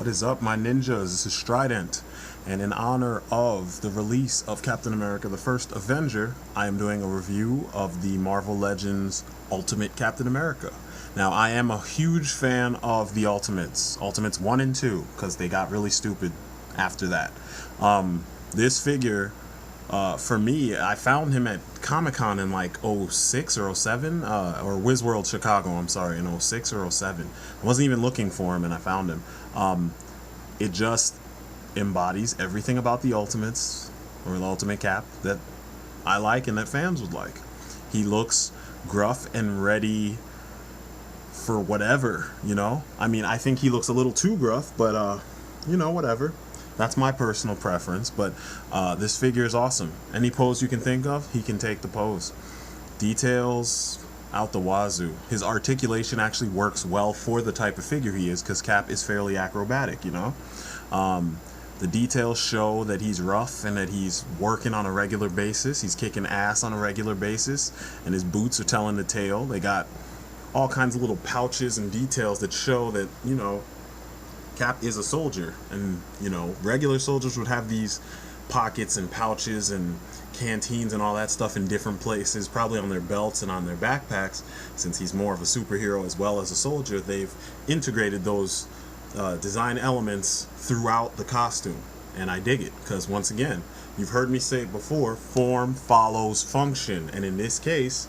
What is up, my ninjas? This is Strident, and in honor of the release of Captain America the First Avenger, I am doing a review of the Marvel Legends Ultimate Captain America. Now, I am a huge fan of the Ultimates 1 and 2, because they got really stupid after that. This figure, for me, I found him at Comic-Con in like 06 or 07, or WizWorld Chicago, I'm sorry, in 06 or 07. I wasn't even looking for him and I found him. It just embodies everything about the Ultimates, or the Ultimate Cap, that I like and that fans would like. He looks gruff and ready for whatever, you know? I mean, I think he looks a little too gruff, but, you know, whatever. That's my personal preference, but this figure is awesome. Any pose you can think of, he can take the pose. Details out the wazoo. His articulation actually works well for the type of figure he is, because Cap is fairly acrobatic, you know? The details show that he's rough and that he's working on a regular basis. He's kicking ass on a regular basis, and his boots are telling the tale. They got all kinds of little pouches and details that show that, you know, Cap is a soldier, and you know, regular soldiers would have these pockets and pouches and canteens and all that stuff in different places, probably on their belts and on their backpacks. Since he's more of a superhero as well as a soldier, they've integrated those design elements throughout the costume, and I dig it, because once again, you've heard me say it before, form follows function, and in this case,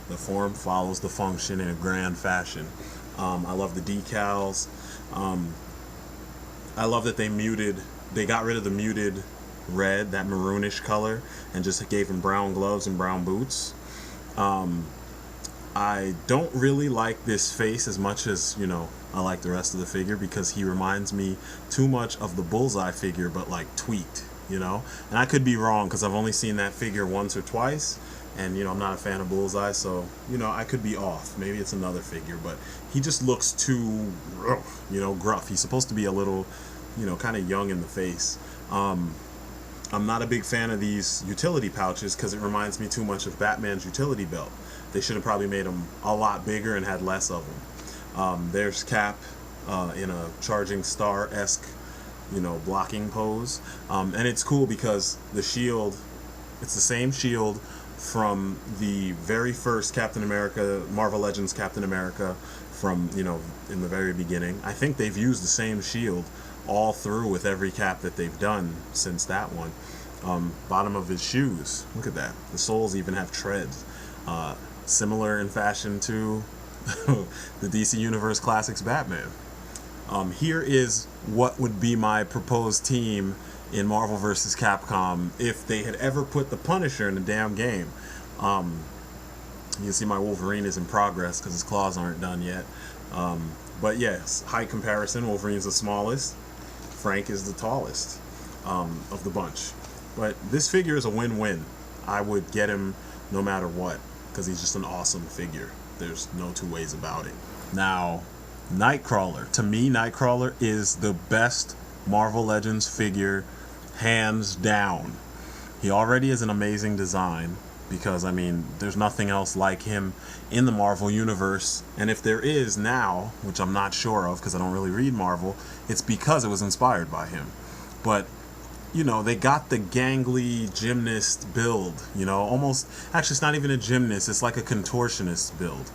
the form follows the function in a grand fashion. I love the decals. I love that they got rid of the muted red, that maroonish color, and just gave him brown gloves and brown boots. I don't really like this face as much as, you know, I like the rest of the figure, because he reminds me too much of the Bullseye figure, but like tweaked, you know? And I could be wrong, because I've only seen that figure once or twice, and, you know, I'm not a fan of Bullseye, so, you know, I could be off. Maybe it's another figure, but he just looks too, you know, gruff. He's supposed to be a little, you know, kind of young in the face. I'm not a big fan of these utility pouches, because it reminds me too much of Batman's utility belt. They should have probably made them a lot bigger and had less of them. There's Cap in a charging star-esque, you know, blocking pose. And it's cool because the shield, it's the same shield from the very first Captain America, Marvel Legends Captain America, from, you know, in the very beginning. I think they've used the same shield all through with every Cap that they've done since that one. Bottom of his shoes, look at that. The soles even have treads. Similar in fashion to the DC Universe Classics Batman. Here is what would be my proposed team in Marvel vs. Capcom if they had ever put the Punisher in the damn game. You can see my Wolverine is in progress because his claws aren't done yet. But yes, height comparison, Wolverine's the smallest, Frank is the tallest of the bunch. But this figure is a win-win. I would get him no matter what, because he's just an awesome figure. There's no two ways about it. Now, NIGHTCRAWLER. To me, NIGHTCRAWLER is the best Marvel Legends figure, hands down. He already is an amazing design, because, I mean, there's nothing else like him in the Marvel Universe. And if there is now, which I'm not sure of because I don't really read Marvel, it's because it was inspired by him. But, you know, they got the gangly gymnast build, you know, almost, actually it's not even a gymnast, it's like a contortionist build.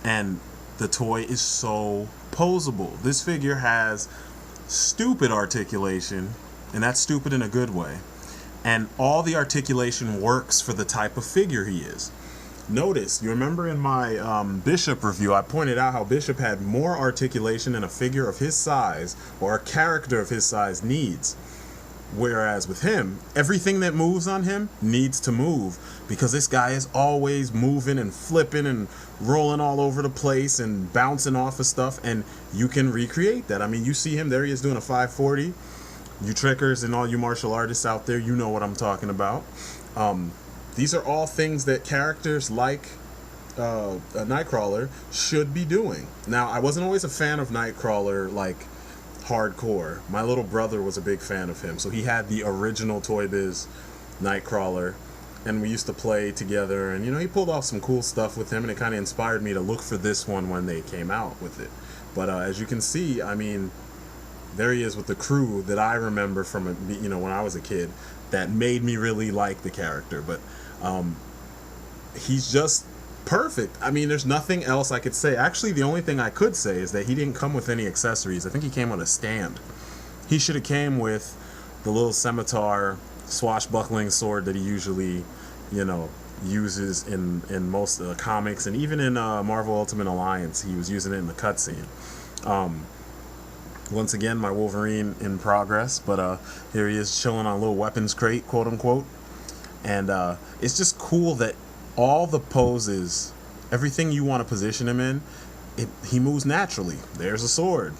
And the toy is so poseable. This figure has stupid articulation, and that's stupid in a good way. And all the articulation works for the type of figure he is. Notice, you remember in my Bishop review, I pointed out how Bishop had more articulation than a figure of his size, or a character of his size, needs. Whereas with him, everything that moves on him needs to move, because this guy is always moving and flipping and rolling all over the place and bouncing off of stuff, and you can recreate that. I mean, you see him, there he is doing a 540. You trickers and all you martial artists out there, you know what I'm talking about. These are all things that characters like NIGHTCRAWLER should be doing. Now, I wasn't always a fan of NIGHTCRAWLER, like, hardcore. My little brother was a big fan of him, so he had the original Toy Biz NIGHTCRAWLER, and we used to play together, and, you know, he pulled off some cool stuff with him, and it kind of inspired me to look for this one when they came out with it. But as you can see, I mean, there he is with the crew that I remember from, when I was a kid, that made me really like the character. But he's just perfect. I mean, there's nothing else I could say. Actually, the only thing I could say is that he didn't come with any accessories. I think he came on a stand. He should have came with the little scimitar, swashbuckling sword that he usually, uses in most of the comics, and even in Marvel Ultimate Alliance, he was using it in the cutscene. Once again, my Wolverine in progress, but here he is chilling on a little weapons crate, quote unquote. And it's just cool that all the poses, everything you want to position him in, he moves naturally. There's a sword.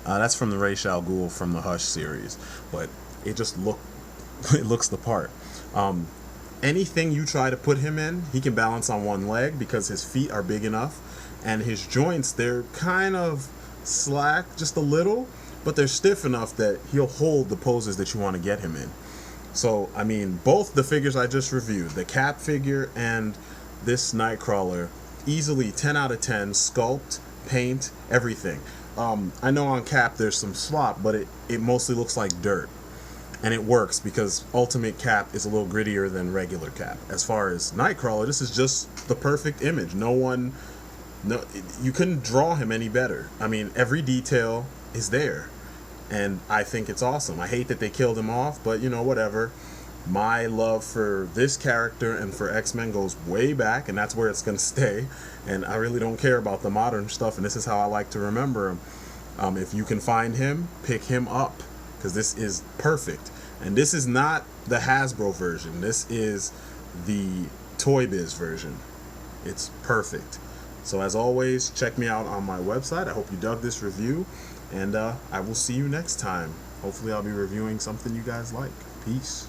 That's from the Ra's al Ghul from the Hush series, but it just it looks the part. Anything you try to put him in, he can balance on one leg because his feet are big enough, and his joints, they're kind of slack just a little, but they're stiff enough that he'll hold the poses that you want to get him in. So, I mean, both the figures I just reviewed, the Cap figure and this Nightcrawler, easily 10 out of 10, sculpt, paint, everything. I know on Cap there's some slop, but it mostly looks like dirt. And it works because Ultimate Cap is a little grittier than regular Cap. As far as Nightcrawler, this is just the perfect image. You couldn't draw him any better. I mean, every detail is there. And I think it's awesome. I hate that they killed him off, but whatever. My love for this character and for X-Men goes way back, and that's where it's going to stay. And I really don't care about the modern stuff, and this is how I like to remember him. If you can find him, pick him up, because this is perfect. And this is not the Hasbro version. This is the Toy Biz version. It's perfect. So as always, check me out on my website. I hope you dug this review, and I will see you next time. Hopefully I'll be reviewing something you guys like. Peace.